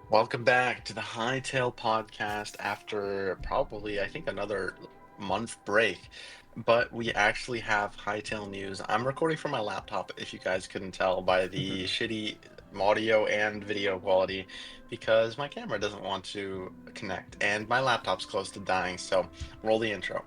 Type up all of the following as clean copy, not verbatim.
Welcome back to the Hytale podcast after probably, I think, another month break. But we actually have Hytale news. I'm recording from my laptop, if you guys couldn't tell by the shitty audio and video quality, because my camera doesn't want to connect and my laptop's close to dying. So roll the intro.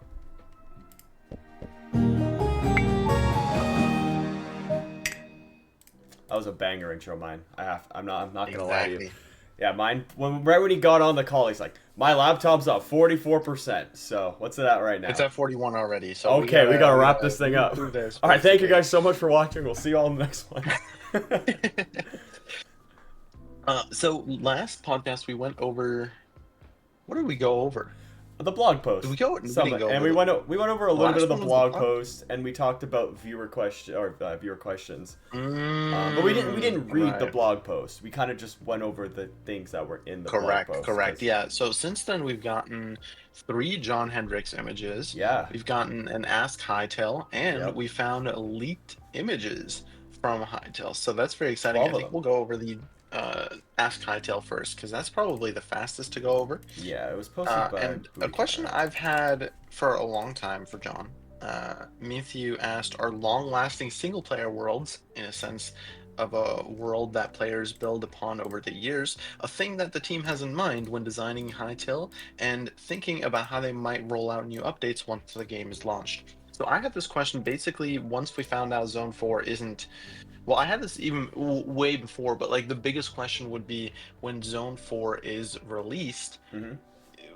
That was a banger intro, Myne. I'm not gonna lie to you. Exactly. Yeah, Myne. Right when he got on the call, he's like, "My laptop's up 44%." So what's it at right It's now? at 41 already, so we Okay, we gotta gotta we wrap gotta this thing move up. through this All right, thank you basically. guys so much for watching. We'll see you all in the next one. So last podcast we went over. What did we go over? The blog Did we post, go? We some, didn't go and over we went over a the little bit last of the one was the blog blog. post, and we talked about viewer questions. But we didn't read the Right. blog post. We kind of just went over the things that were in the blog Correct. post, Correct. because Yeah. So since then we've gotten three John Hendricks images. yeah, We've gotten an Ask Hightail, and yep, we found leaked images from Hightail. So that's very exciting. I 12 of think them. we'll go over the Ask Hightail first because that's probably the fastest to go over. Yeah, it was posted by And a Booty question Canada. I've had for a long time for John. Matthew asked, are long-lasting single-player worlds, in a sense of a world that players build upon over the years, a thing that the team has in mind when designing Hytale and thinking about how they might roll out new updates once the game is launched? So I had this question basically once we found out Zone 4 isn't, well, I had this even way before, but like the biggest question would be when Zone 4 is released, Hmm.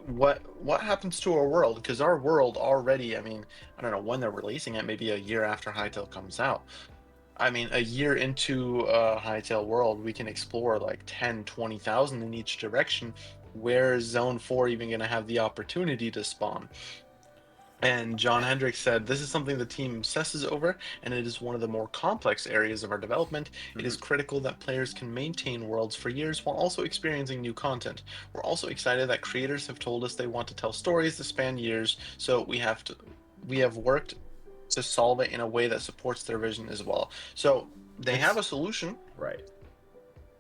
what happens to our world? Because our world already, I mean, I don't know when they're releasing it, maybe a year after Hytale comes out. I mean, a year into a Hytale world, we can explore like 10, 20,000 in each direction. Where is Zone 4 even going to have the opportunity to spawn? And John Hendricks said, this is something the team obsesses over, and it is one of the more complex areas of our development. It is Hmm. critical that players can maintain worlds for years while also experiencing new content. We're also excited that creators have told us they want to tell stories that span years, so we have worked to solve it in a way that supports their vision as well. So they have It's a solution. right.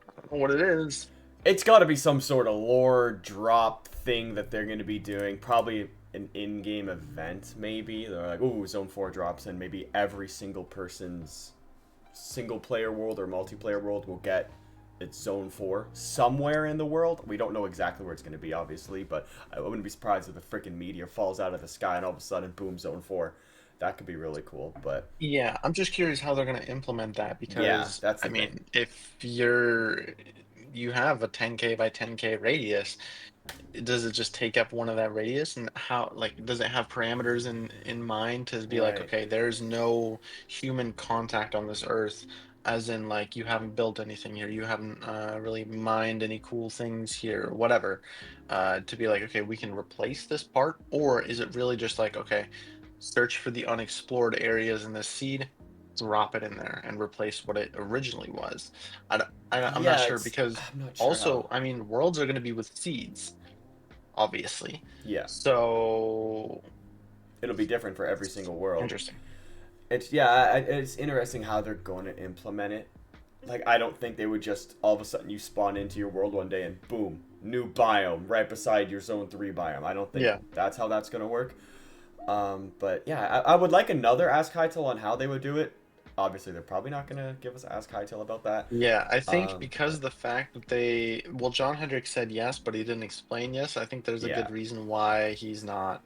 I don't know what it is. It's got to be some sort of lore drop thing that they're going to be doing. Probably an in-game event, maybe. They're like, "Ooh, Zone 4 drops, and maybe every single person's single-player world or multiplayer world will get its Zone 4 somewhere in the world." We don't know exactly where it's going to be, obviously, but I wouldn't be surprised if the freaking meteor falls out of the sky and all of a sudden, boom, Zone 4. That could be really cool, but Yeah, I'm just curious how they're going to implement that yeah, because that's I the thing. mean, if you have a 10K by 10K radius, does it just take up one of that radius and how like does it have parameters in mind to be like, Right. okay, there's no human contact on this earth, as in like you haven't built anything here, you haven't really mined any cool things here, or whatever, to be like, okay, we can replace this part, or is it really just like, okay, search for the unexplored areas in this seed, drop it in there and replace what it originally was. I'm not Yeah, sure it's. because I'm not sure how. also, I mean, worlds are going to be with seeds, obviously. Yeah, So it'll be different for every single world. interesting. It's it's interesting how they're going to implement it. Like I don't think they would just all of a sudden you spawn into your world one day and boom, new biome right beside your Zone 3 biome. I don't think Yeah. that's how that's going to work. But yeah, I would like another Ask Hytale on how they would do it. Obviously, they're probably not going to give us Ask Hytale about that. Yeah, I think because But of the fact that they, well, John Hendricks said yes, but he didn't explain yes. I think there's a yeah, good reason why he's not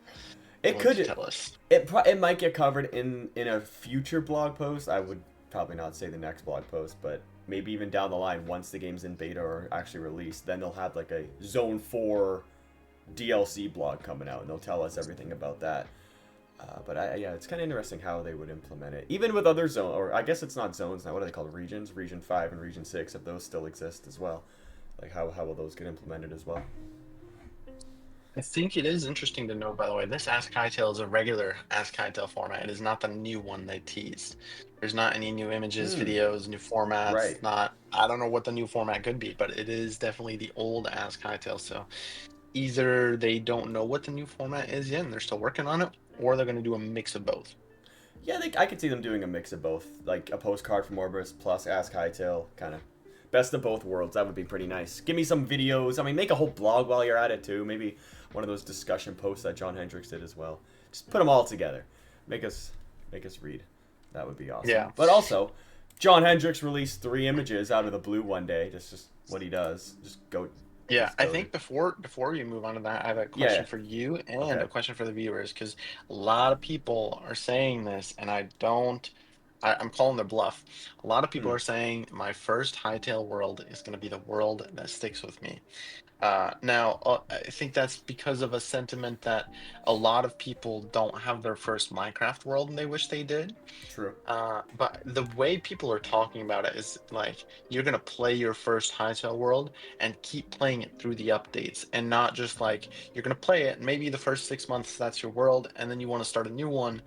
it willing to could tell us. it might get covered in a future blog post. I would probably not say the next blog post, but maybe even down the line once the game's in beta or actually released, then they'll have like a Zone 4 DLC blog coming out, and they'll tell us everything about that. Yeah, it's kind of interesting how they would implement it, even with other zone, or I guess it's not zones now. What are they called? Regions, Region 5 and Region 6, if those still exist as well. Like how will those get implemented as well? I think it is interesting to know, by the way, this Ask Hytale is a regular Ask Hytale format. It is not the new one they teased. There's not any new images, Hmm. videos, new formats. Right. Not, I don't know what the new format could be, but it is definitely the old Ask Hytale. So either they don't know what the new format is yet and they're still working on it, or they're going to do a mix of both. Yeah, I could see them doing a mix of both, like a postcard from Orbis plus Ask Hytale, kind of Best of both worlds. That would be pretty nice. Give me some videos. I mean, make a whole blog while you're at it too. Maybe one of those discussion posts that John Hendricks did as well. Just put them all together. Make us read. That would be awesome. Yeah. But also, John Hendricks released 3 images out of the blue one day. That's just what he does. Just go. Yeah, Just I go. think before we move on to that, I have a Yeah. question Yeah. for you and Okay. a question for the viewers because a lot of people are saying this, and I don't. I'm calling their bluff. A lot of people Hmm. are saying my first Hytale world is going to be the world that sticks with me. I think that's because of a sentiment that a lot of people don't have their first Minecraft world and they wish they did. True. But the way people are talking about it is like you're gonna play your first Hytale world and keep playing it through the updates, and not just like you're gonna play it. Maybe the first 6 months that's your world, and then you want to start a new one,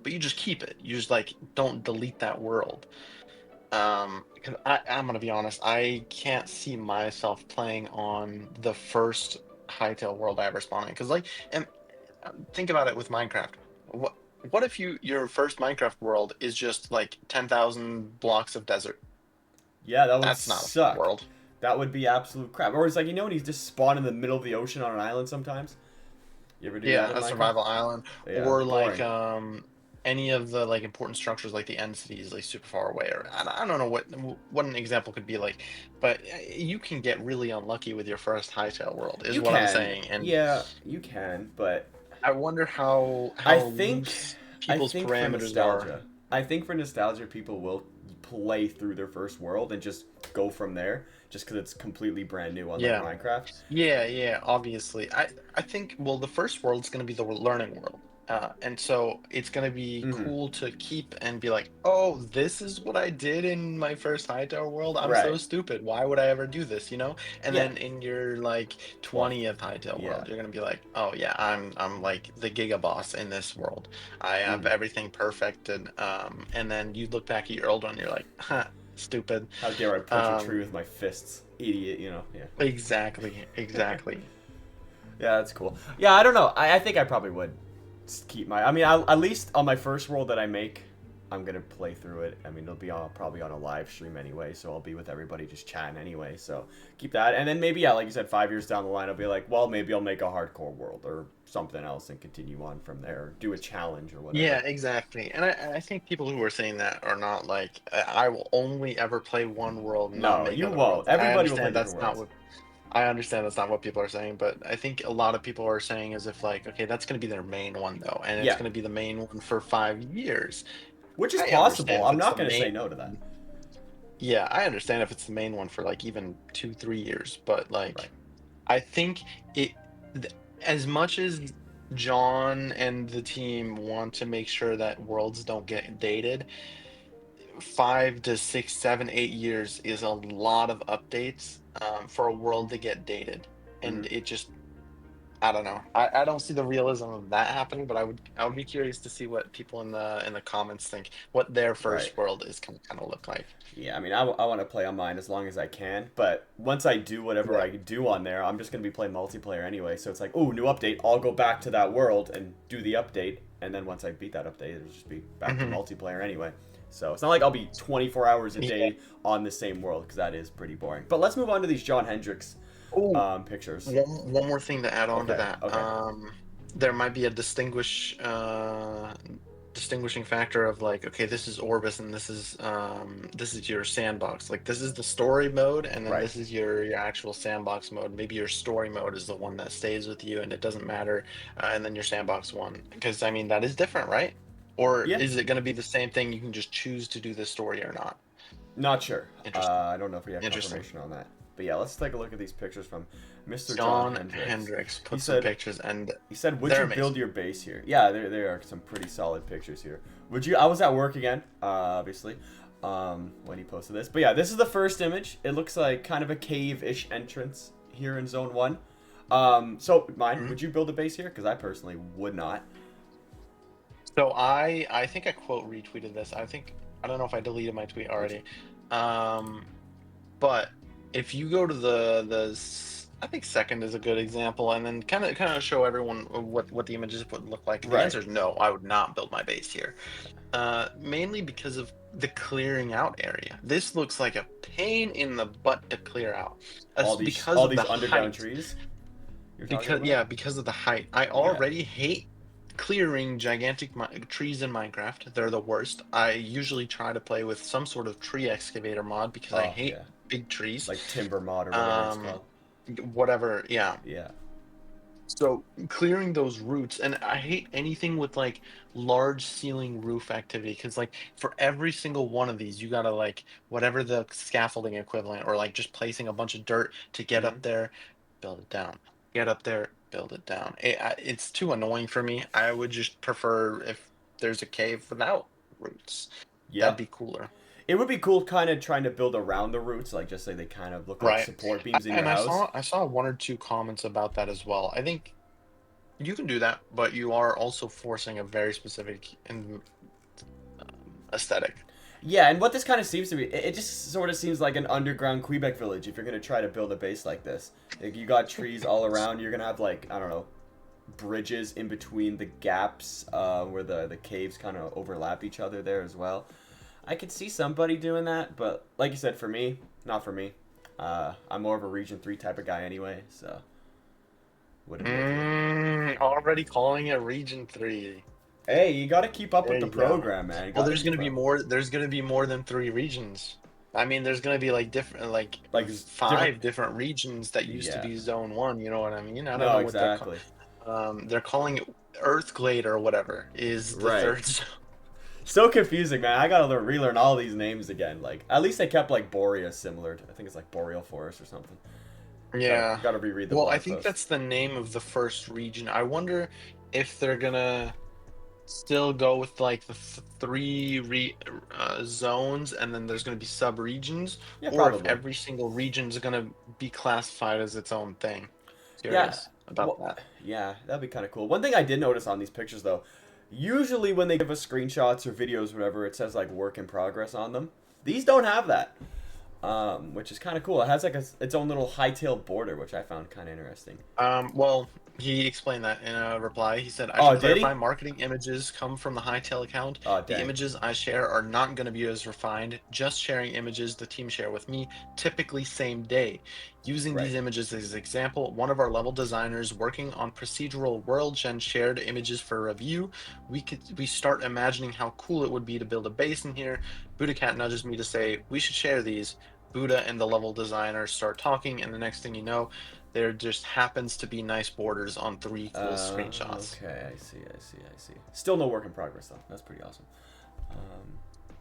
but you just keep it. You just like don't delete that world. Because I'm gonna be honest, I can't see myself playing on the first Hytale world I ever spawned in. Because and think about it with Minecraft. What what if your first Minecraft world is just like 10,000 blocks of desert? Yeah, that would That's not a fun suck. world. That would be absolute crap. Or it's like, when he's just spawned in the middle of the ocean on an island sometimes? You ever do that Yeah, in a Minecraft? survival island, Yeah, or like boring. any of the like important structures like the end cities like super far away, or I don't know what an example could be like, but you can get really unlucky with your first Hytale world is You what I'm can. saying, and Yeah, you can, but I wonder I how think loose I people's think for parameters are. nostalgia. I think for nostalgia people will play through their first world and just go from there just cuz it's completely brand new unlike Yeah. Minecraft. Yeah, obviously. I think well the first world's going to be the learning world. And so it's going to be Mhm. cool to keep and be like, "Oh, this is what I did in my first Hightower world. I'm so Right. stupid. Why would I ever do this?" You know? And Yeah. then in your like Well, 20th Hightail yeah. world, you're going to be like, "Oh yeah, I'm like the Giga boss in this world. I have Mhm. everything perfected." And then you look back at your old one, you're like, "Huh, stupid." How dare I punch a tree Um, with my fists? Idiot, Yeah. exactly. Yeah, that's cool. Yeah, I don't know. I think I probably would keep my. I mean, at least on my first world that I make, I'm gonna play through it. I mean, it'll be probably on a live stream anyway, so I'll be with everybody just chatting anyway. So keep that, and then maybe, yeah, like you said, 5 years down the line, I'll be like, well, maybe I'll make a hardcore world or something else and continue on from there, or do a challenge or Yeah, whatever. exactly. And I think people who are saying that are not like, I will only ever play one world and not No, make you other won't. worlds." Everybody will play different worlds. I understand that's not what people are saying, but I think a lot of people are saying as if like, okay, that's going to be their main one though, and it's Yeah, going to be the main one for 5 years. which is I understand possible. if I'm it's not the gonna main say no to that. Yeah, I understand if it's the main one for like even 2, 3 years, but Right. like, I think it, th- as much as John and the team want to make sure that worlds don't get dated, 5 to 6, 7, 8 years is a lot of updates for a world to get dated, Hmm. and it just I don't know. I don't see the realism of that happening, but I would be curious to see what people in the comments think, what their Right. first world is gonna kind of look like. Yeah, I mean, I want to play on mine as long as I can, but once I do whatever Yeah. I do on there, I'm just going to be playing multiplayer anyway, so it's like, oh, new update, I'll go back to that world and do the update, and then once I beat that update, it'll just be back to Hmm. multiplayer anyway. So it's not like I'll be 24 hours a Yeah. day on the same world, because that is pretty boring. But let's move on to these John Hendricks Oh, pictures. one more thing to add on to Okay, that. okay. There might be a distinguishing factor of like, okay, this is Orbis and this is your sandbox. Like this is the story mode, and then Right. this is your actual sandbox mode. Maybe your story mode is the one that stays with you and it doesn't matter, and then your sandbox one, because I mean that is different, right? Or Yeah, is it going to be the same thing? You can just choose to do the story or not. not sure. Interesting. I don't know if we have Interesting. confirmation on that. But yeah, let's take a look at these pictures from Mr. John John Hendricks. Hendricks He put some said pictures, and He said, "Would they're you build amazing. your base here?" Yeah, there are some pretty solid pictures here. Would you? I was at work again, obviously, when he posted this. But yeah, this is the first image. It looks like kind of a cave-ish entrance here in Zone 1. So, Mine, Mhm. would you build a base here? Because I personally would not. So I think I quote retweeted this. I don't know if I deleted my tweet Which, already. Um, but if you go to I think second is a good example, and then kind of show everyone what the images would look like. The right. answer is no. I would not build my base here. Mainly because of the clearing out area. This looks like a pain in the butt to clear out, because all of the these underground height. trees you're talking Because about? yeah, because of the height. I Yeah. already hate clearing gigantic trees in Minecraft. They're the worst. I usually try to play with some sort of tree excavator mod because I Oh hate yeah. big trees. Like timber mod or whatever it's Um, called. whatever, yeah. Yeah. So clearing those roots, and I hate anything with like large ceiling roof activity because like for every single one of these, you gotta like whatever the scaffolding equivalent or like just placing a bunch of dirt to get Hmm. up there, build it down, get up there, build it down. It's too annoying for me. I would just prefer if there's a cave without roots. Yeah. That'd be cooler. It would be cool kind of trying to build around the roots, like just say they kind of look like Right. support beams in your And I house. saw I saw one or two comments about that as well. I think you can do that, but you are also forcing a very specific aesthetic. Yeah, and what this kind of seems to be, it just sort of seems like an underground Quebec village if you're going to try to build a base like this. Like, you got trees all around, you're going to have, like, I don't know, bridges in between the gaps where the caves kind of overlap each other there as well. I could see somebody doing that, but like you said, for me, not for me. I'm more of a Region 3 type of guy anyway, so wouldn't be with you. Already calling it Region 3. Hey, you got to keep up There with the you go. program, man. You Well, got to keep up. there's gonna be more than three regions. I mean, there's gonna be like different, like Like, different. five different regions that used to Yeah. be Zone 1. You know what I mean? I don't No, know what exactly. they're calling it. Earthglade or whatever is the Right. third zone. So confusing, man. I gotta relearn all these names again. Like, at least they kept like Borea similar. I think it's like Boreal Forest or something. Yeah. Gotta reread the Well, I blog think post. that's the name of the first region. I wonder if they're gonna still go with like the zones and then there's going to be sub-regions, Yeah, or if probably. every single region is going to be classified as its own thing. Yeah. Curious about Well, that. yeah, that'd be kind of cool. One thing I did notice on these pictures though, usually when they give us screenshots or videos, or whatever, it says like work in progress on them. These don't have that, which is kind of cool. It has like its own little hightail border, which I found kind of interesting. Well, he explained that in a reply. He said, I Oh, should did clarify, he? marketing images come from the Hightail account. Oh, The dang. images I share are not going to be as refined, just sharing images the team share with me, typically same day. Using Right. these images as an example, one of our level designers working on procedural world gen shared images for review. We start imagining how cool it would be to build a base in here. Buddha nudges me to say, we should share these. Buddha and the level designer start talking, and the next thing you know, there just happens to be nice borders on three cool screenshots. Okay, I see. Still no work in progress though. That's pretty awesome. Um,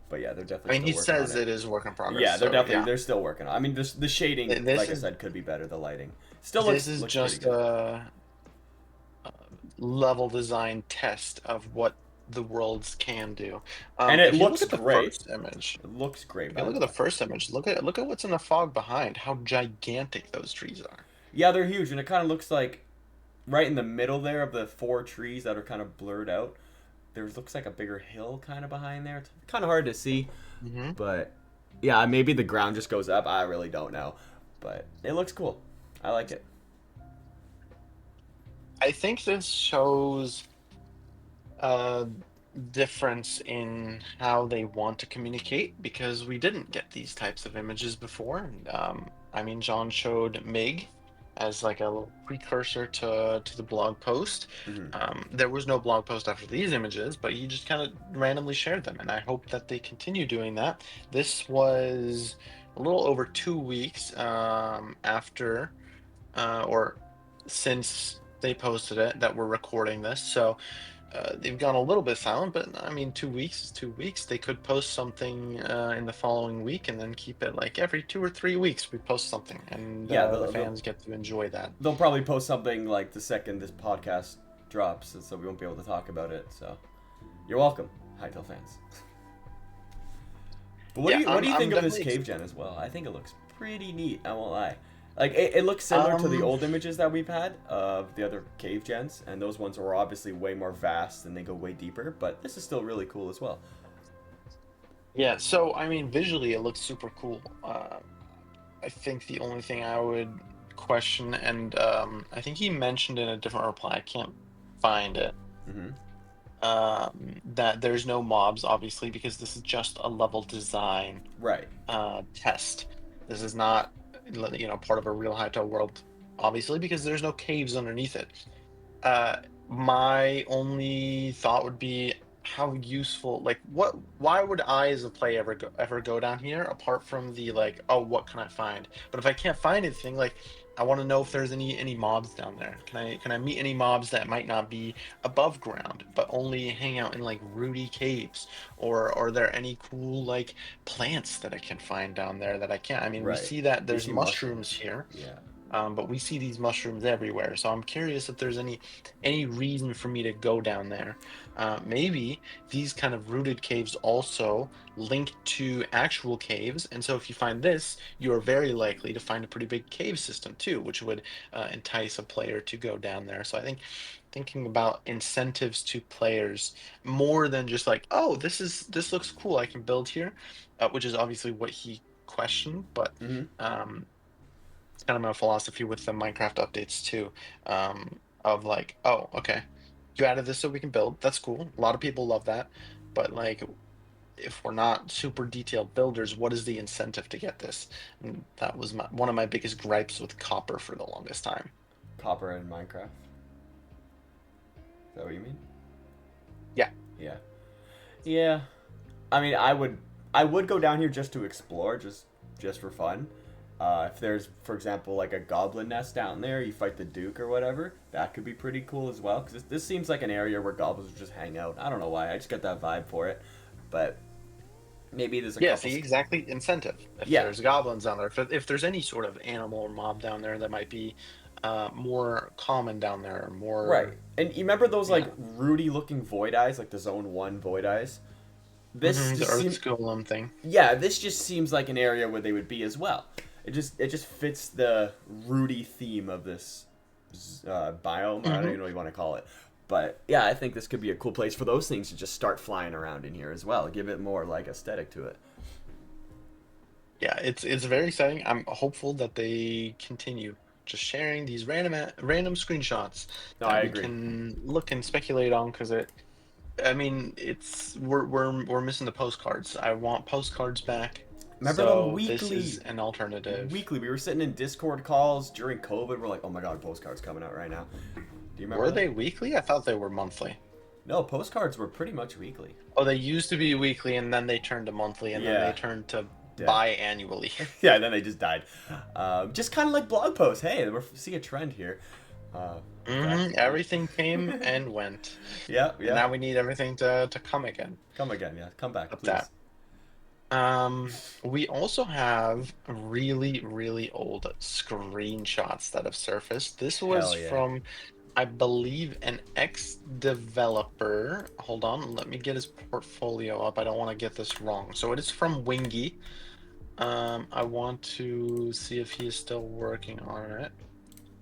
but yeah, they're I definitely mean, still he working on says it. it is work in progress, Yeah, they're so definitely yeah. they're still working on. I mean, the shading, This like I is said, could be better. The lighting still this is looks pretty just good. a level design test of what the worlds can do. And it If you look looks at the great. first image, It looks great, if you by look the at the way. first image, look at what's in the fog behind. How gigantic those trees are. Yeah, they're huge, and it kind of looks like right in the middle there of the four trees that are kind of blurred out. There looks like a bigger hill kind of behind there. It's kind of hard to see, Hmm. but yeah, maybe the ground just goes up. I really don't know, but it looks cool. I like it. I think this shows a difference in how they want to communicate because we didn't get these types of images before. And, I mean, John showed Mig as like a little precursor to the blog post. Hmm. There was no blog post after these images, but he just kind of randomly shared them, and I hope that they continue doing that. This was a little over 2 weeks after or since they posted it that we're recording this. So they've gone a little bit silent, but I mean, 2 weeks is 2 weeks. They could post something in the following week and then keep it like every 2 or 3 weeks we post something, and Yeah, the fans get to enjoy that. they'll probably post something like the second this podcast drops, so we won't be able to talk about it. So you're welcome, Hytale fans. But Yeah, what do you I'm think of this definitely cave gen as well? I think it looks pretty neat. I won't lie. Like it looks similar to the um old images that we've had of the other cave gens, and those ones were obviously way more vast and they go way deeper. But this is still really cool as well. yeah. So I mean, visually it looks super cool. I think the only thing I would question, and I think he mentioned in a different reply, I can't find it, Hmm. that there's no mobs, obviously, because this is just a level design Right. test. This is not, part of a real Hytale world, obviously, because there's no caves underneath it. Uh, my only thought would be how useful, like, why would I as a player ever go down here apart from the like, oh, what can I find? But if I can't find anything, like, I want to know if there's any mobs down there. Can I meet any mobs that might not be above ground, but only hang out in like rooty caves? Or are there any cool like plants that I can find down there that I can't? I mean, we Right. see that We there's see mushrooms mushrooms. here, Yeah. but we see these mushrooms everywhere. So I'm curious if there's any reason for me to go down there. Maybe these kind of rooted caves also link to actual caves, and so if you find this, you are very likely to find a pretty big cave system too, which would entice a player to go down there. So I think thinking about incentives to players more than just like, oh, this looks cool, I can build here, which is obviously what he questioned, but. Mm-hmm. Um, it's kind of my philosophy with the Minecraft updates too. Of like, oh, okay, you added this so we can build. That's cool. A lot of people love that. But like, if we're not super detailed builders, what is the incentive to get this? And that was one of my biggest gripes with Copper for the longest time. Copper in Minecraft. Is that what you mean? Yeah. Yeah. Yeah. I mean, I would go down here just to explore, just for fun. If there's, for example, like a goblin nest down there, you fight the Duke or whatever, that could be pretty cool as well. Because this seems like an area where goblins would just hang out. I don't know why, I just got that vibe for it. But maybe there's a Yeah, couple. see, exactly incentive. If Yeah, there's goblins down there, if there's any sort of animal or mob down there that might be more common down there, or right. more, And you remember those like yeah. Rudy looking void eyes, like the Zone 1 void eyes? This The just Earth seems. Golem thing. Yeah, this just seems like an area where they would be as well. It just fits the Rudy theme of this biome. I don't even know what you want to call it, but yeah, I think this could be a cool place for those things to just start flying around in here as well. Give it more like aesthetic to it. Yeah, it's very exciting. I'm hopeful that they continue just sharing these random screenshots No, I that we agree. can look and speculate on because I mean, we're missing the postcards. I want postcards back. Remember them So this is weekly, an alternative. weekly. We were sitting in Discord calls during COVID. We're like, oh my god, postcards coming out right now. Do you remember Were that? they weekly? I thought they were monthly. No, postcards were pretty much weekly. Oh, they used to be weekly and then they turned to monthly and then they Yeah, turned to dead. biannually. Yeah, and then they just died. Just kind of like blog posts. Hey, we're seeing a trend here. Okay. Everything came and went. Yeah, And yeah. now we need everything to come again. Come again, yeah. Come back, Up that. please. We also have really, really old screenshots that have surfaced. This was Hell yeah. from, I believe, an ex-developer. Hold on, let me get his portfolio up. I don't want to get this wrong. So it is from Wingy. I want to see if he is still working on it.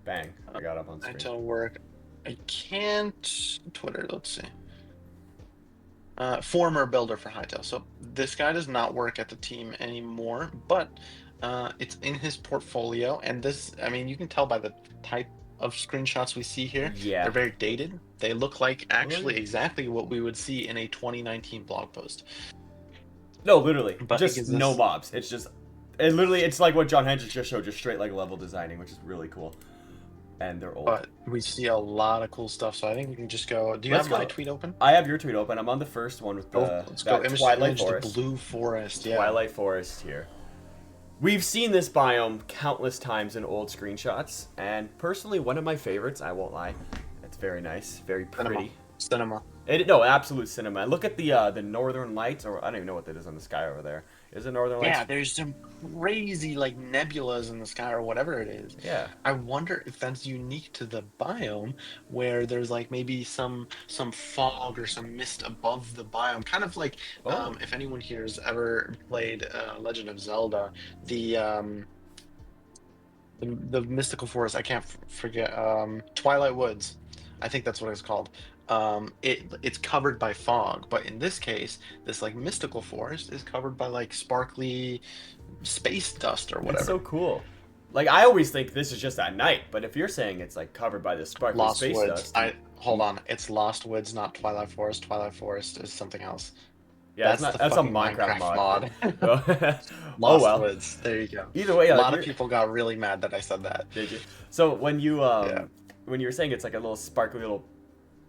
Bang. I got up on I screen. don't work. I can't. Twitter, let's see. Former builder for Hytale. So this guy does not work at the team anymore, but it's in his portfolio. And this, I mean, you can tell by the type of screenshots we see here, they're Yeah. very dated. They look like actually Really? exactly what we would see in a 2019 blog post. No, literally. But it Just gives no us, mobs. It's just. It literally, it's like what John Hendricks just showed, just straight like level designing, which is really cool. And they're old. but we see a lot of cool stuff. So I think we can just go. Do you Let's have my go. tweet open? I have your tweet open. I'm on the first one with Go, the let's go. that Image to Twilight image, the Forest. blue forest. Yeah. Twilight Forest here. We've seen this biome countless times in old screenshots, and personally, one of my favorites. I won't lie. It's very nice, very Cinema. pretty. Cinema. No, absolute cinema. Look at the northern lights, or I don't even know what that is on the sky over there. Is it northern lights? Yeah, there's some crazy like nebulas in the sky or whatever it is. Yeah. I wonder if that's unique to the biome where there's like maybe some fog or some mist above the biome. Kind of like Oh. if anyone here has ever played Legend of Zelda, the um the mystical forest, I can't forget Twilight Woods. I think that's what it's called. It's covered by fog, but in this case, this like mystical forest is covered by like sparkly space dust or That's so whatever. cool. Like, I always think this is just at night, but if you're saying it's like covered by this sparkly Lost space Woods. dust, I hold on. It's Lost Woods, not Twilight Forest. Twilight Forest is something else. yeah, it's That's not. the That's a fucking Minecraft Minecraft mod. mod. Oh Lost well. Woods. There you go. Either way, A like lot of people got really mad that I said that. did you? So Yeah. when you were saying it's like a little sparkly little,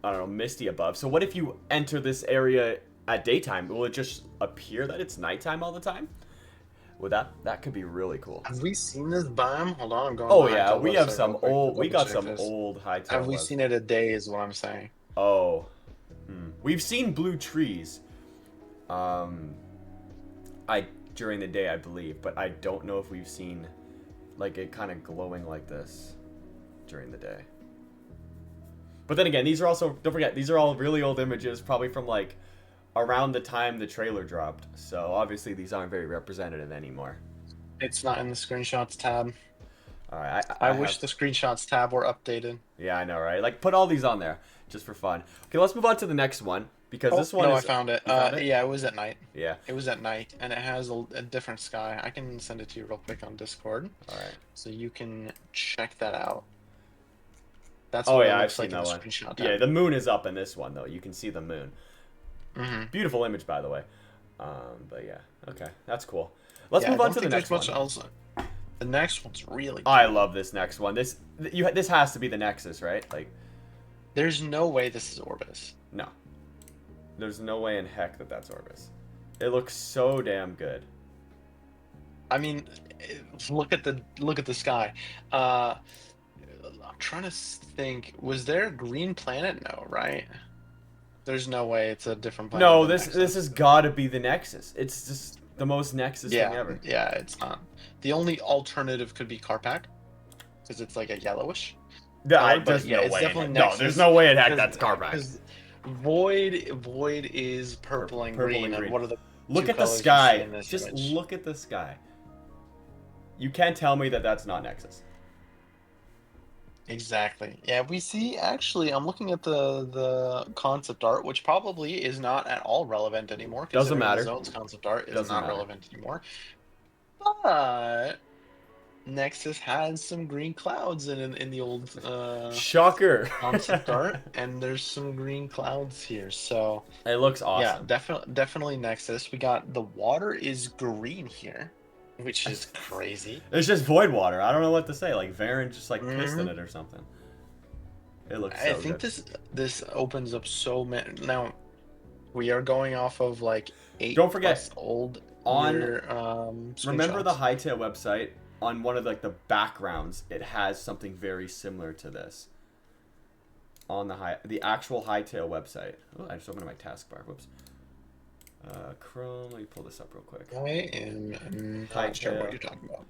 I don't know, misty above. So what if you enter this area at daytime? Will it just appear that it's nighttime all the time? Well, that could be really cool. Have we seen this biome? Hold on, I'm going Oh to the yeah, Hytale we have website real some quick to old. We double got check some this. old Have hightail we web. seen it a day? Is what I'm saying. Oh, we've seen blue trees. I during the day I believe, but I don't know if we've seen like it kind of glowing like this during the day. But then again, these are also, don't forget, these are all really old images, probably from like around the time the trailer dropped. So obviously these aren't very representative anymore. It's not in the screenshots tab. All right, I have, wish the screenshots tab were updated. yeah, I know, right? Like put all these on there just for fun. Okay, let's move on to the next one because Oh, this one no, is. I found it. You found it? Yeah, it was at night. Yeah. It was at night, and it has a different sky. I can send it to you real quick on Discord, All right. so you can check that out. That's Oh what yeah, it I've looks seen like in that the one. screenshot Yeah, tab. the moon is up in this one though. You can see the moon. Mm-hmm. Beautiful image, by the way. But yeah, okay, that's cool. Let's Yeah, move I on don't to the think next there's one. much else. The next one's really I cool. love this next one. This has to be the Nexus, right? Like, There's no way this is Orbis. no, there's no way in heck that that's Orbis. It looks so damn good. I mean, look at the sky. I'm trying to think. Was there a green planet? No, right? There's no way it's a different planet No, than this Nexus. has got to be the Nexus. It's just the most Nexus thing Yeah, ever. yeah, it's not. The only alternative could be Carpac, because it's like a yellowish. But There's yeah, no it's way. definitely No, Nexus. there's no way in heck Cause, that's Carback. Because Void is purple and Purple green, and and green. what are the Look two at the colors you see sky. in this Just image? look at the sky. You can't tell me that that's not Nexus. Exactly. Yeah, we see actually I'm looking at the concept art, which probably is not at all relevant anymore, Doesn't considering the matter. zone's concept art is Doesn't not matter. relevant anymore. But Nexus has some green clouds in the old Shocker. concept art, and there's some green clouds here. So It looks yeah, awesome. definitely Nexus. We got the water is green here, which is crazy. It's just void water. I don't know what to say. Like Varen just like pissed in Mhm. it or something. It looks I so think good. this opens up so many. Now we are going off of like 8 Don't forget, plus old on- year Remember the screenshots. Hytale website? On one of like the backgrounds, it has something very similar to this. On the actual Hytale website. Oh, I just opened my taskbar. Whoops. Chrome. Let me pull this up real quick. I am not sure what you're talking about.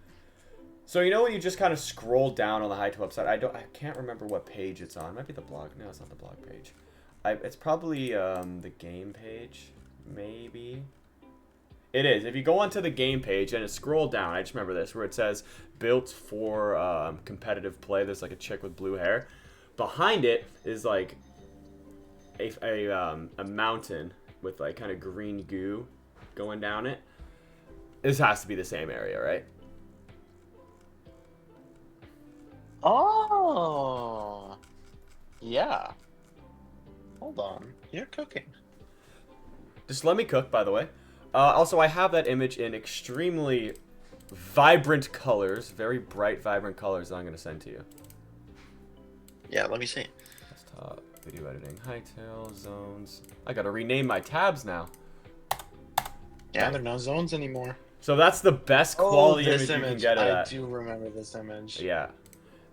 So you know when you just kind of scroll down on the Hytale website, I can't remember what page it's on. It might be the blog. No, it's not the blog page. It's probably the game page, maybe. It is. If you go onto the game page and scroll down, I just remember this, where it says built for competitive play. There's like a chick with blue hair. Behind it is like a mountain with like kind of green goo going down it. This has to be the same area, right? Oh, yeah. Hold on, you're cooking. Just let me cook, by the way. Also, I have that image in extremely vibrant colors, very bright, vibrant colors that I'm going to send to you. Yeah, let me see. Desktop, video editing, Hytale, zones. I got to rename my tabs now. Yeah, they're not zones anymore. So that's the best quality image this you can get of I that. do remember this image. Yeah,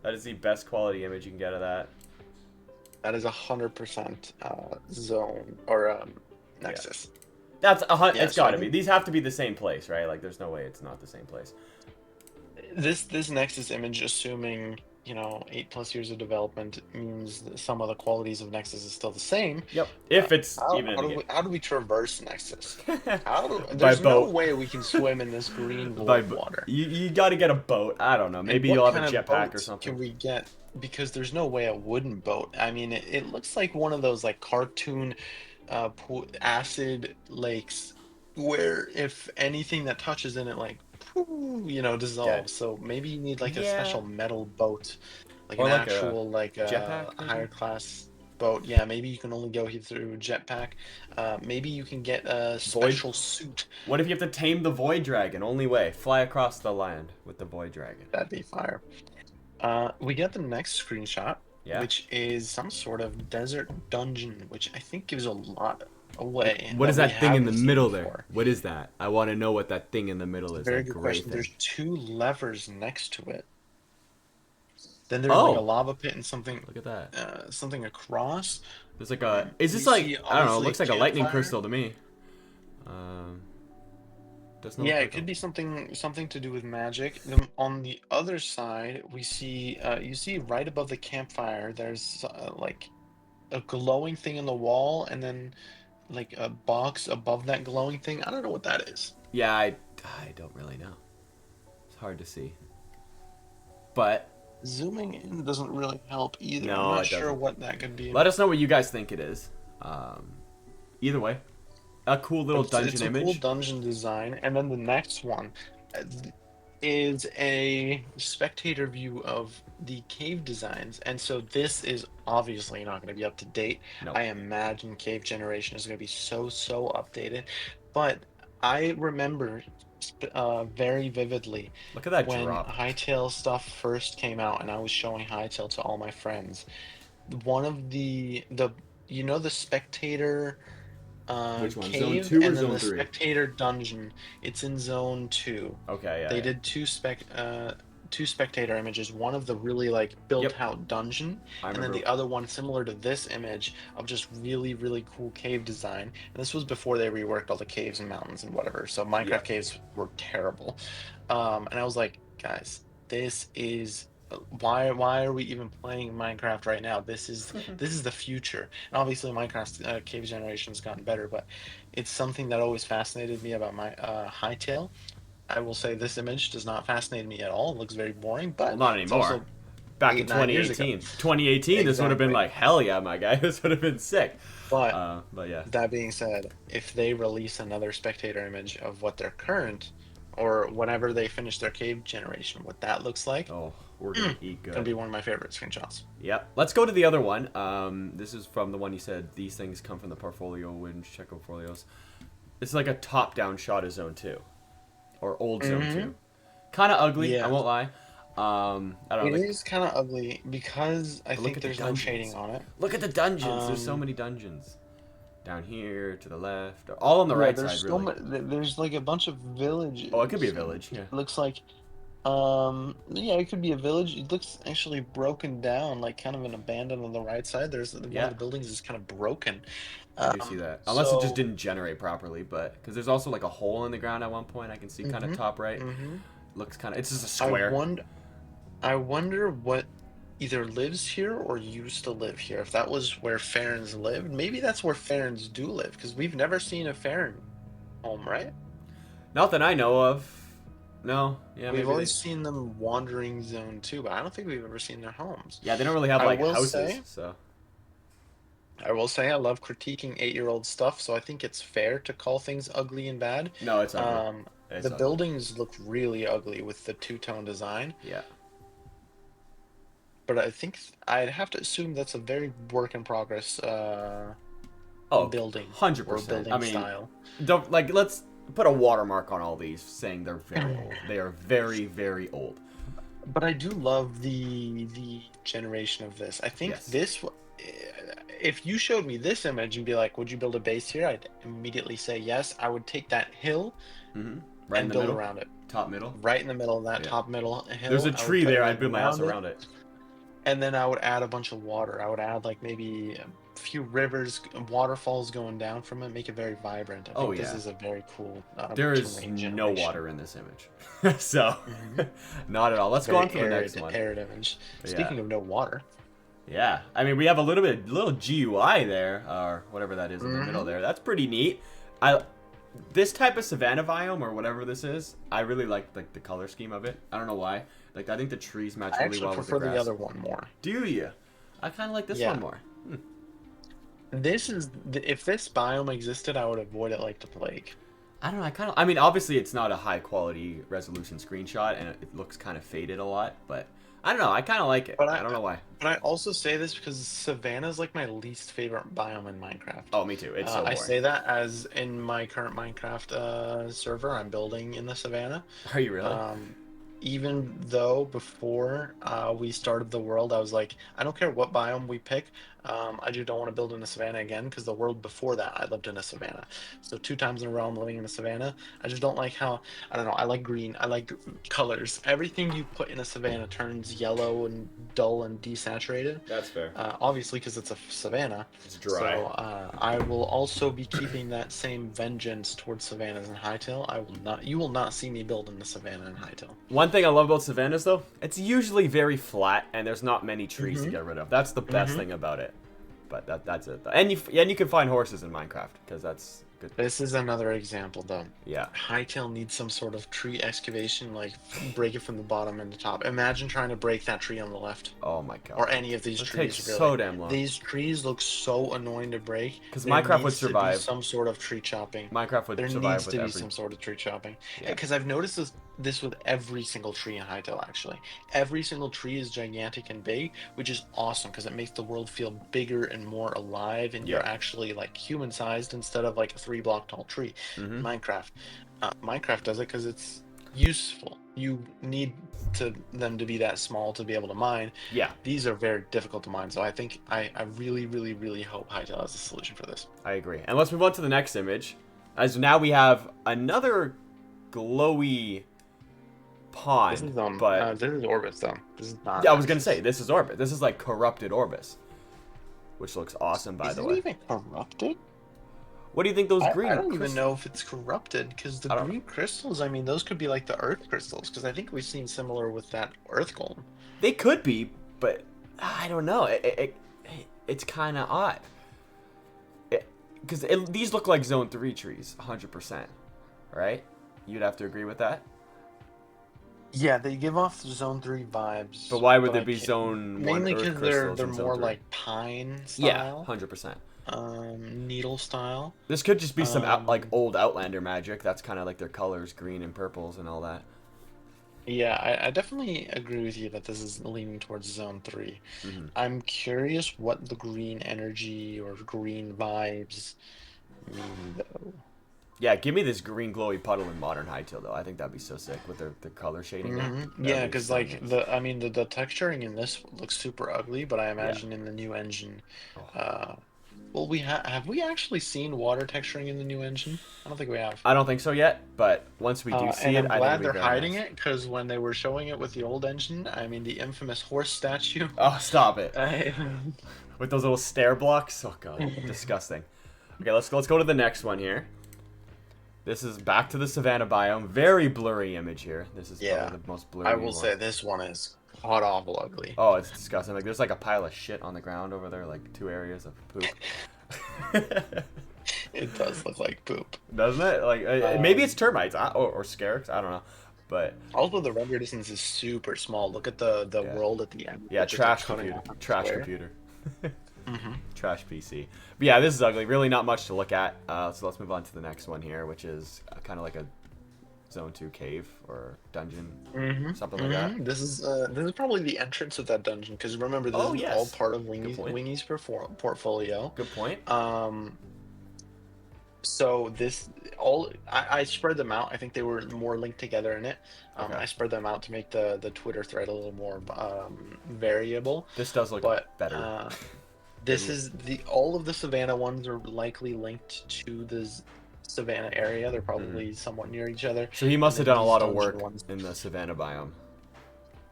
that is the best quality image you can get of that. That is 100% zone or Nexus. That's Yeah, it's so got I to be. think- These have to be the same place, right? Like, there's no way it's not the same place. This Nexus image, assuming 8+ years of development, means that some of the qualities of Nexus is still the same. Yep. If it's even in the game. How do we traverse Nexus? By There's no boat. way we can swim in this green By void water. You got to get a boat. I don't know. And Maybe what you'll have a kind of jetpack or boats something. Can we get? Because there's no way a wooden boat. I mean, it looks like one of those like cartoon acid lakes, where if anything that touches in it like Dead. dissolve. So maybe you need like a Yeah. special metal boat, like Or an like a actual like jetpack, maybe? higher class boat. Yeah, maybe you can only go here through jetpack. Maybe you can get a Void. special suit. What if you have to tame the Void Dragon? Only way. Fly across the land with the Void Dragon. That'd be fire. We get the next screenshot, Yeah? which is some sort of desert dungeon, which I think gives a lot away What is that we that thing in the haven't seen middle there? before. What is that? I want to know what that thing in the middle It's a is. very That good gray question. thing. There's two levers next to it. Then there's like a Oh! lava pit and something, Look at that. something across. There's like a. Is We this like. see I don't know. It obviously a looks like a lightning campfire. crystal to me. Um. Doesn't Yeah, look it like a. could be something to do with magic. Then on the other side, we see you see right above the campfire, there's like a glowing thing in the wall, and then like a box above that glowing thing. I don't know what that is. Yeah, I don't really know. It's hard to see. But. Zooming in doesn't really help either. I'm No, not it sure doesn't. what that could be. Let us know what you guys think it is. Um, either way, a cool But little it's dungeon a cool image. dungeon design. And then the next one uh, is a spectator view of the cave designs. And so this is obviously not going to be up to date. No. I imagine cave generation is going to be so updated. But I remember very vividly Look at that when drop. Hytale stuff first came out and I was showing Hytale to all my friends. One of the spectator Which one? Zone cave 2 or and then Zone the 3? spectator dungeon. It's in zone 2. Okay, yeah, They yeah. did two spectator images, one of the really like built Yep, out dungeon, I and then remember. the other one similar to this image of just really cool cave design. And this was before they reworked all the caves and mountains and whatever. So Minecraft Yep. caves were terrible. And I was like, guys, this is why are we even playing Minecraft right now? This is the future. And obviously Minecraft's cave generation has gotten better, but it's something that always fascinated me about my Hytale. I will say this image does not fascinate me at all. It looks very boring, Well, but not it's anymore. also Back in 8, 9 years ago. 2018. 2018, this would have been Exactly. like, hell yeah, my guy. This would have been sick. But But yeah. that being said, if they release another spectator image of what their current or whenever they finish their cave generation, what that looks like, Oh, we're gonna eat gonna good. be one of my favorite screenshots. Yep. Let's go to the other one. This is from the one you said these things come from the portfolio. Wouldn't check portfolios. It's like a top-down shot of Zone 2 or old Zone Mm-hmm. 2. Kind of ugly. I Yeah. won't lie. I don't It know. is kind of ugly because I But look think at the there's no shading dungeons. on it. Look at the dungeons. There's so Um, many dungeons. Down here, to the left. All on the yeah, right there's side, so really. much. There's like a bunch of Oh, it could be a villages, and village. Yeah. it looks like, yeah, it could be a village. It looks actually broken down, like kind of an abandoned on the right side. There's one of Yeah, the buildings is kind of broken. I do see that. Unless it just So, didn't generate properly, but because there's also like a hole in the ground at one point I can see kind of mm-hmm, top right. mm-hmm. Looks kind of. It's just a I square. wonder, I wonder what either lives here or used to live here. If that was where Farron's lived, maybe that's where Farron's do live, because we've never seen a Farron home, right? Not that I know of. No. Yeah, We've maybe always they. seen them wandering zone too, but I don't think we've ever seen their homes. Yeah, they don't really have I like will houses, say, so. I will say I love critiquing 8-year-old stuff, so I think it's fair to call things ugly and bad. No, it's ugly. Um, It's the ugly. buildings look really ugly with the two-tone design, Yeah. but I think I'd have to assume that's a very work in progress Oh, building or 100%. I building mean, style. don't like let's put a watermark on all these saying they're very old. They are very old. But I do love the generation of this. I think Yes. if you showed me this image and be like, "Would you build a base here?" I'd immediately say yes. I would take that hill Mm-hmm. Right in and the build middle. around it. Top middle. Right in the middle of that Yeah. top middle There's hill, a I would tree put there. I'd everything build my house around it, around it. and then I would add a bunch of water. I would add like maybe a few rivers, waterfalls going down from it, make it very vibrant. I Oh think this yeah. is a very cool There is terrain no generation. water in this image. So, Hmm. not at all. Let's go on Very to the next one. arid image. But yeah. Speaking of no water. Yeah. I mean, we have a little GUI there, or whatever that is in the middle there. That's pretty neat. This type of savanna biome or whatever this is, I really like the color scheme of it. I don't know why. Like I think the trees match I really actually well with the prefer the grass. other one more. Do you? I kind of like this Yeah. one more. This is if this biome existed, I would avoid it like the plague. I don't know. I mean, obviously it's not a high quality resolution screenshot, and it looks kind of faded a lot. But I don't know. I kind of like it. But I don't know why. I also say this because Savannah is like my least favorite biome in Minecraft. Oh, me too. It's so I boring. say that as in my current Minecraft server, I'm building in the Savannah. Are you really? Um, Even though before we started the world, I was like, I don't care what biome we pick. I just don't want to build in a savannah again because the world before that, I lived in a savannah. So 2 times in a row, I'm living in a savannah. I just don't like how, I don't know, I like green. I like colors. Everything you put in a savannah turns yellow and dull and desaturated. That's fair. Obviously, because it's a savannah. It's dry. So I will also be keeping that same vengeance towards savannas and Hytale. I will not. You will not see me build in the savannah and Hytale. One thing I love about savannas, though, it's usually very flat, and there's not many trees to get rid of. That's the best thing about it. But that's it. And you can find horses in Minecraft because that's good. This is another example, though. Yeah. Hytale needs some sort of tree excavation, like break it from the bottom and the top. Imagine trying to break that tree on the left, Oh my god. or any of these It trees. takes Really. so damn long. These trees look so annoying to break. Because There Minecraft would needs to be survive. some sort of tree chopping. Minecraft would There survive needs with to be every. some sort of tree chopping. Yeah. Because I've noticed this with every single tree in Hytale, actually. Every single tree is gigantic and big, which is awesome because it makes the world feel bigger and more alive, and you're actually like human-sized instead of like a 3-block tall tree. Minecraft. Minecraft does it because it's useful. You need them to be that small to be able to mine. Yeah. These are very difficult to mine, so I think I really, really, really hope Hytale has a solution for this. I agree. And let's move on to the next image, as now we have another glowy pond. This is but this is Orbis though. This is not. yeah, I was gonna say this is Orbis. This is like corrupted Orbis, which looks awesome, by the way. Is it even corrupted? What do you think those green? I don't even know if it's corrupted because the green crystals. I mean, those could be like the Earth crystals because I think we've seen similar with that Earth golem. They could be, but I don't know. It's kind of odd. Because these look like Zone 3 trees, 100%. Right? You'd have to agree with that? Yeah, they give off Zone 3 vibes. But why would they be Zone 1 mainly Earth because crystals they're in Zone more 3? like pine Yeah, style. 100%. Needle style. This could just be some like old Outlander magic. That's kind of like their colors, green and purples and all that. Yeah, I definitely agree with you that this is leaning towards Zone 3. I'm curious what the green energy or green vibes mean, though. Yeah, give me this green glowy puddle in Modern Hytale, though. I think that'd be so sick with their color shading there. Yeah, because like the texturing in this looks super ugly, but I imagine in the new engine, well, have we actually seen water texturing in the new engine? I don't think we have. I don't think so yet, but once we do see and it, I'm I think glad it'll be they're very hiding nice. it because when they were showing it with the old engine, I mean the infamous horse statue. Oh, stop it! I- With those little stair blocks. Oh god, disgusting. Okay, let's go to the next one here. This is back to the Savannah biome. Very blurry image here. This is probably the most blurry I will one. say this one is god awful ugly. Oh, it's disgusting. Like there's like a pile of shit on the ground over there, like 2 areas of poop. It does look like poop. Doesn't it? Like maybe it's termites or scarabs. I don't know. But Also, the render distance is super small. Look at the world at the end. yeah, Just trash cutting computer. off the Trash square. computer. Trash PC. But yeah, this is ugly. Really not much to look at. So let's move on to the next one here, which is kind of like a Zone 2 cave or dungeon, something like that. This is probably the entrance of that dungeon because remember this is all part of Wingy's portfolio. Good point. So I spread them out. I think they were more linked together in it. I spread them out to make the Twitter thread a little more variable. This does look better. This is all of the Savannah ones are likely linked to the Savannah area. They're probably somewhat near each other. So he must have done a lot of work in the Savannah biome.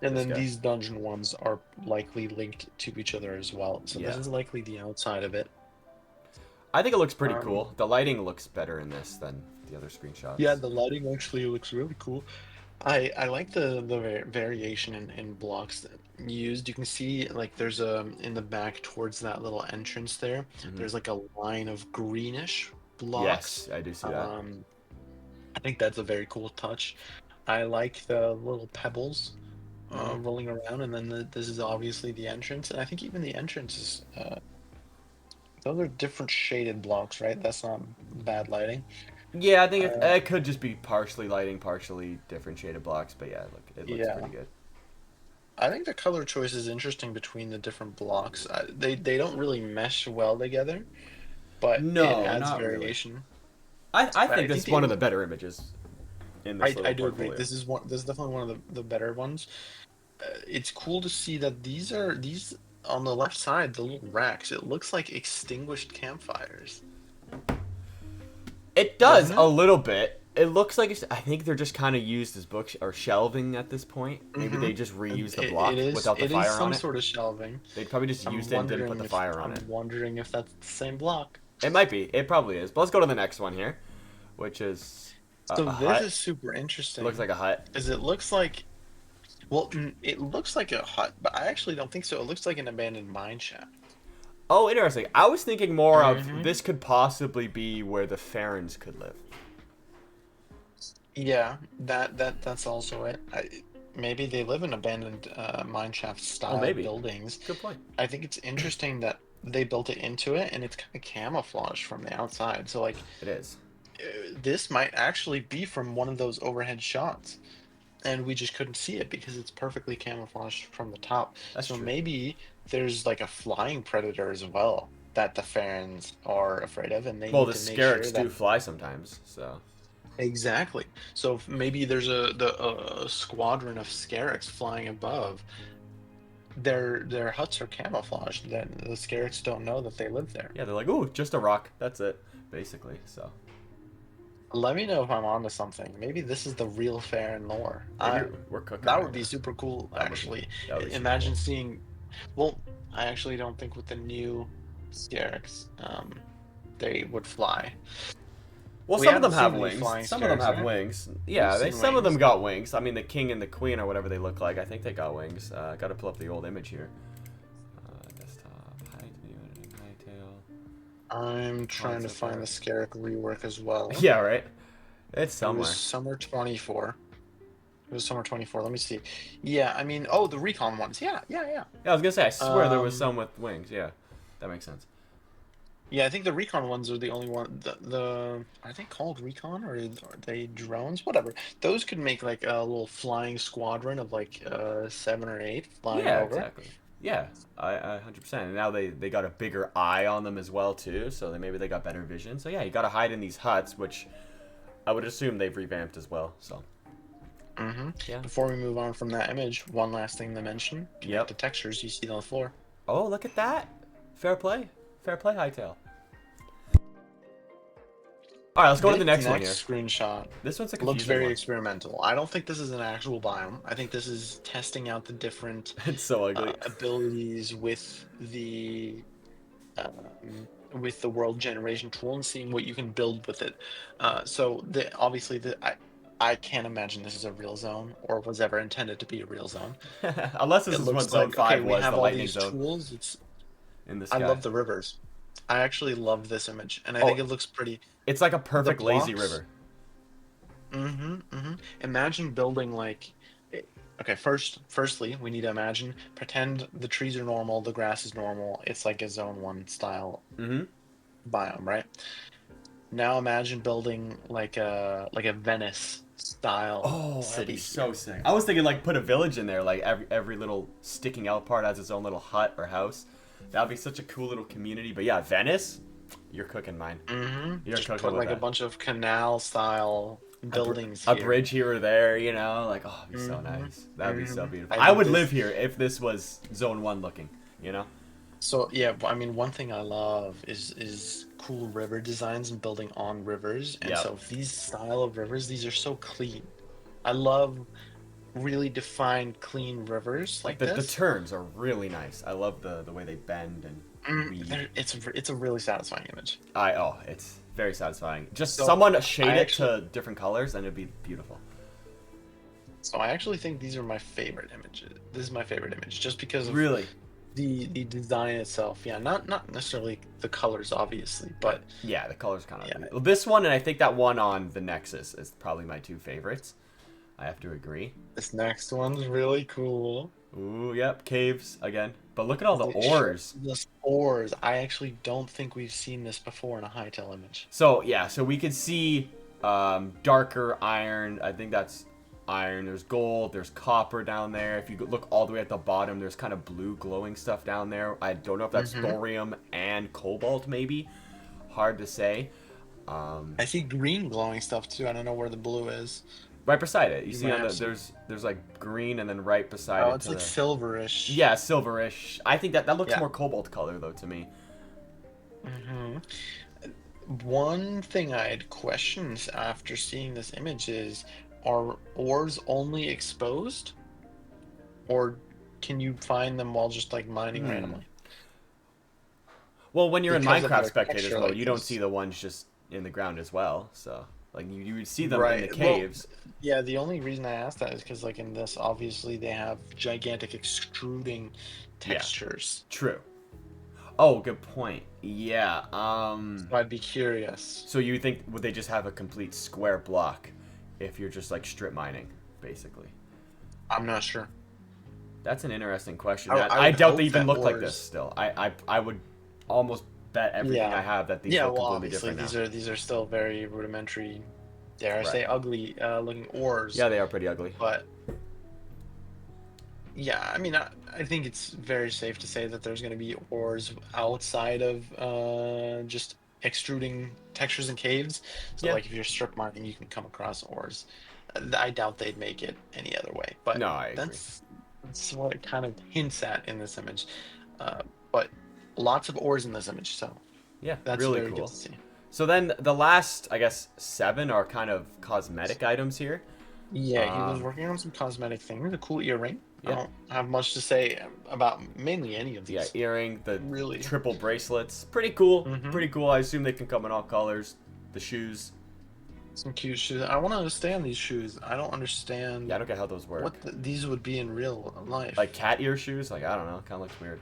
And then these dungeon ones are likely linked to each other as well. So this is likely the outside of it. I think it looks pretty cool. The lighting looks better in this than the other screenshots. Yeah, the lighting actually looks really cool. I like the variation in blocks used. You can see like there's in the back towards that little entrance there. There's like a line of greenish blocks. Yes, I do see that. I think that's a very cool touch. I like the little pebbles rolling around, and then this is obviously the entrance. And I think even the entrance is those are different shaded blocks, right? That's not bad lighting. Yeah, I think Uh, it could just be partially lighting, partially different shaded blocks, but yeah, look, it looks yeah. pretty good. I think the color choice is interesting between the different blocks. They don't really mesh well together, but it No, adds not really. variation. I But think I this think is one of they the better images in this I little do agree. portfolio. This is definitely one of the better ones. It's cool to see that these on the left side, the little racks, it looks like extinguished campfires, It does doesn't a it? little bit. It looks like I think they're just kind of used as books or shelving at this point. Maybe Mm-hmm. they just reused the It block is without the it is fire on some it. sort of shelving. They'd probably just used it and didn't put the fire on I'm it. wondering if that's the same block. It might be. It probably is. But let's go to the next one here, which is So a this hut. is super It looks interesting like a hut. because it looks like it looks like a hut, but I actually don't think so. It looks like an abandoned mine shaft. Oh, interesting. I was thinking more of Mm-hmm. this could possibly be where the Farons could live. Yeah, that's also it. Maybe they live in abandoned mine shaft Oh, style maybe. buildings. Good point. I think it's interesting that they built it into it, and it's kind of camouflaged from the outside. So like, It is. this might actually be from one of those overhead shots, and we just couldn't see it because it's perfectly camouflaged from the top. That's So true. maybe there's like a flying predator as well that the Farons are afraid of, and they Well, need the to make sure Scarix do that. fly sometimes, so Exactly. So maybe there's a squadron of Scarix flying above. Their huts are camouflaged. That the Scarix don't know that they live there. yeah, they're like, ooh, just a rock. That's it, basically. So Let me know if I'm onto something. Maybe this is the real Farron lore. maybe we're cooking That right would be now. super cool, That would be actually. that would be super Imagine cool. seeing. Well, I actually don't think with the new Scarix, they would fly. Well, We some of haven't them have seen any wings. flying Some of them Scarix, have right? wings. We've Yeah, seen some of them wings. got wings. I mean, the king and the queen or whatever they look like. I think they got wings. Got to pull up the old image here. Desktop, height, video editing, Hytale, I'm trying to concept find the art. Scarix rework as well. Yeah, right. It's It was somewhere. summer 24. It was summer 24. Let me see. Yeah, I mean, oh, the recon ones. Yeah, yeah, yeah. Yeah, I was gonna say. I swear there was Um, some with wings. Yeah, that makes sense. yeah, I think the recon ones are the only one. The are they called recon or are they drones? Whatever. Those could make like a little flying squadron of like 7 or 8 flying Yeah, over. exactly. Yeah, I 100%. And now they got a bigger eye on them as well too, so maybe they got better vision. So yeah, you got to hide in these huts, which I would assume they've revamped as well. So Mm-hmm. yeah. Before we move on from that image, one last thing to mention: connect Yep. the textures you see on the floor. Oh, look at that. Fair play. Fair play, Hytale. All right, let's go to This the next one here. next screenshot This one's a looks confusing very one. experimental. I don't think this is an actual biome. I think this is testing out the different It's so ugly. abilities with the world generation tool and seeing what you can build with it. So obviously I can't imagine this is a real zone or was ever intended to be a real zone. Unless this It is what looks Zone like okay, 5 we was, have the all lightning these zone tools. It's in the I sky. love the rivers. I actually love this image, and I think Oh, it looks pretty. it's like a The perfect lazy blocks. river. Mm-hmm. Mm-hmm. Imagine building like. Okay, firstly, we need to pretend the trees are normal, the grass is normal. It's like a zone one style Mm-hmm. biome, right? Now imagine building like a Venice style Oh, that'd be city so here. sick. I was thinking like put a village in there, like every little sticking out part has its own little hut or house. That'd be such a cool little community. But yeah, Venice, you're cooking mine. Mm-hmm. You're Just cooking put with like a that. bunch of canal style buildings A here. bridge here or there, you know, like oh, it'd be so Mm-hmm. nice. That'd be so Mm-hmm. beautiful. I I think would this. live here if this was Zone One looking, you know. So yeah, I mean, one thing I love is cool river designs and building on rivers. And Yep. so these style of rivers, these are so clean. I love really defined, clean rivers Like like the this. turns are really nice. I love the way they bend and weave. It's a really satisfying image. It's very satisfying. Just So someone shade I it actually to different colors and it'd be beautiful. so I actually think these are my favorite images. This is my favorite image just because of Really. the design itself. Yeah, not necessarily the colors, obviously, but Yeah, the colors kind of yeah, ugly. Well, this one and I think that one on the Nexus is probably my two favorites. I have to agree. this next one's really cool. Ooh, yep, caves again. But look at all the The sh- ores. the spores. I actually don't think we've seen this before in a Hytale image. So yeah, so we could see. Darker iron. I think that's iron. There's gold. There's copper down there. If you look all the way at the bottom, there's kind of blue glowing stuff down there. I don't know if that's thorium and cobalt, maybe. Hard to say. I see green glowing stuff too. I don't know where the blue is. Right beside it, you You see might on have the some. there's like green, and then right beside Oh, it it's to like the silverish. yeah, silverish. I think that looks Yeah. more cobalt color though to me. hmm One thing I had questions after seeing this image is, are ores only exposed, or can you find them while just like mining Hmm. randomly? Well, when you're in Because of Minecraft their spectators texture mode, like you don't see this. the ones just in the ground as well. So like you would see them in the Right. Well, caves. yeah, the only reason I asked that is because like in this, obviously they have gigantic extruding Yeah, textures. true. Oh, good point. Yeah. So I'd be curious. So you think would they just have a complete square block if you're just like strip mining, basically? I'm not sure. That's an interesting question. I I would doubt they hope even that look like this ores. still. I would almost bet everything I Yeah. have that these Yeah, look well, completely obviously different now. these are still very rudimentary, dare I Right. say, ugly looking ores. Yeah, they are pretty ugly. But yeah, I mean, I think it's very safe to say that there's going to be ores outside of just extruding textures and caves. So, Yeah. like, if you're strip mining, you can come across ores. I doubt they'd make it any other way, but No, I agree. that's what it kind of hints at in this image. But lots of ores in this image, so Yeah, that's really very good cool. to see. So then the last, I guess, 7 are kind of cosmetic items here. Yeah, he was Um, working on some cosmetic things. A cool earring. I yeah, don't have much to say about mainly any of yeah, these, earring, the really. triple bracelets, pretty cool, hmm pretty cool. I assume they can come in all colors. The shoes, Some cute shoes. I want to understand these shoes. I don't yeah, I understand don't get how those work. these would be in real Like life. cat ear shoes, like I don't know, kind of looks weird.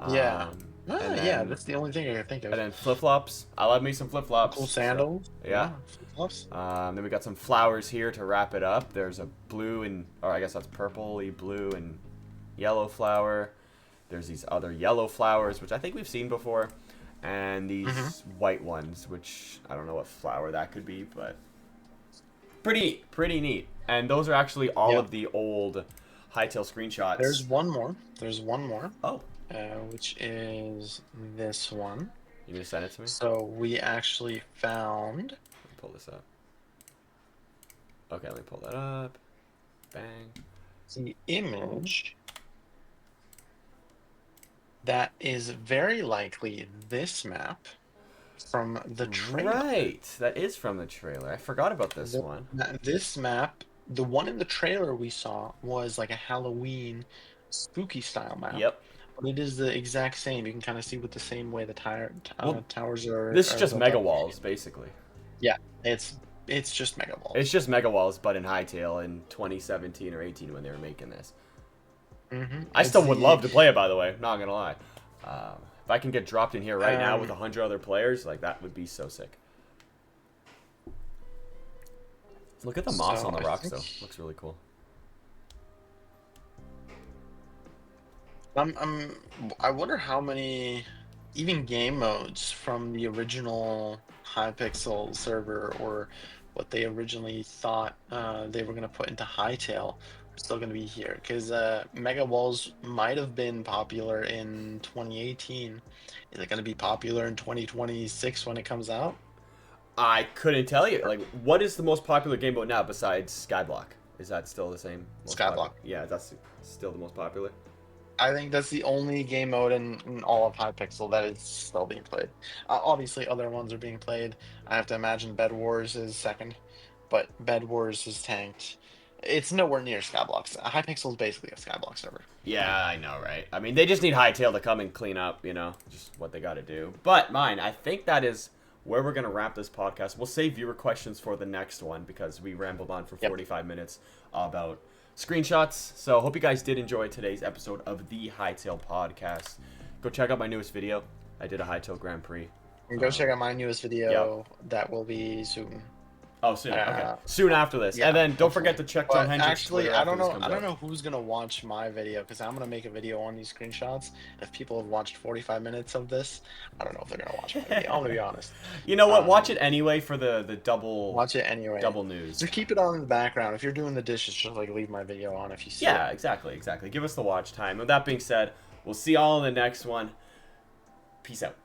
Yeah. Um, Ah, and yeah, then that's the only thing I can think and of. then flip flops. I love me some flip Cool flops. So sandals. yeah. Yeah, flip-flops. Then we got some flowers here to wrap it up. There's a blue and, or I guess that's purpley blue and yellow flower. There's these other yellow flowers, which I think we've seen before, and hmm these white ones, which I don't know what flower that could be, but pretty neat. And those are actually all Yeah. of the old Hytale There's screenshots. one more. There's one more, Oh, which is this one. you gonna send it to me? So we actually found Let me pull this up. Okay, let me pull that up. Bang. the image that is very likely this map from the trailer. Right, that is from the trailer. I forgot about this The, one. this map, the one in the trailer we saw was like a Halloween spooky style map, Yep. but it is the exact same. You can kind of see with the same way the Well, towers this is are just built mega up. walls, basically. Yeah, it's just mega It's balls. just mega walls, but in Hytale in 2017 or 18 when they were making this. I It's still would the love to play it, by the way. Not gonna lie. If I can get dropped in here right now with um 100 other players, like that would be so sick. Look at the moss so on the I rocks, think though. Looks really cool. I'm I wonder how many even game modes from the original Hypixel server, or what they originally thought they were going to put into Hytale, are still going to be here, because Mega Walls might have been popular in 2018. Is it going to be popular in 2026 when it comes out? I couldn't tell you. Like, what is the most popular game mode now besides Skyblock? Is that still the same most popular? Skyblock. Yeah, that's still the most popular. I think that's the only game mode in all of Hypixel that is still being played. Obviously, other ones are being played. I have to imagine Bed Wars is second, but Bed Wars is tanked. It's nowhere near Skyblock. Hypixel is basically a Skyblock server. Yeah, I know, right? I mean, they just need Hytale to come and clean up, you know, just what they got to do. But Mine, I think that is where we're going to wrap this podcast. We'll save viewer questions for the next one because we rambled on for Yep. 45 minutes about screenshots. So hope you guys did enjoy today's episode of the Hytale podcast. Go check out my newest video. I did a Hytale Grand Prix. And go check out my newest Yep. video that will be soon. Oh, soon. Okay, Uh, soon after this, and yeah, then don't forget hopefully. to check John But Hendrick's actually, Twitter I after don't this know. comes I don't out. know who's gonna watch my video because I'm gonna make a video on these screenshots. If people have watched 45 minutes of this, I don't know if they're gonna watch my video. I'm gonna be honest. You know what? Watch it Um, anyway for the double Watch it anyway. news. Just keep it on in the background. If you're doing the dishes, just like leave my video on if you see it. Yeah, exactly, exactly. Give us the watch time. With that being said, we'll see y'all in the next one. Peace out.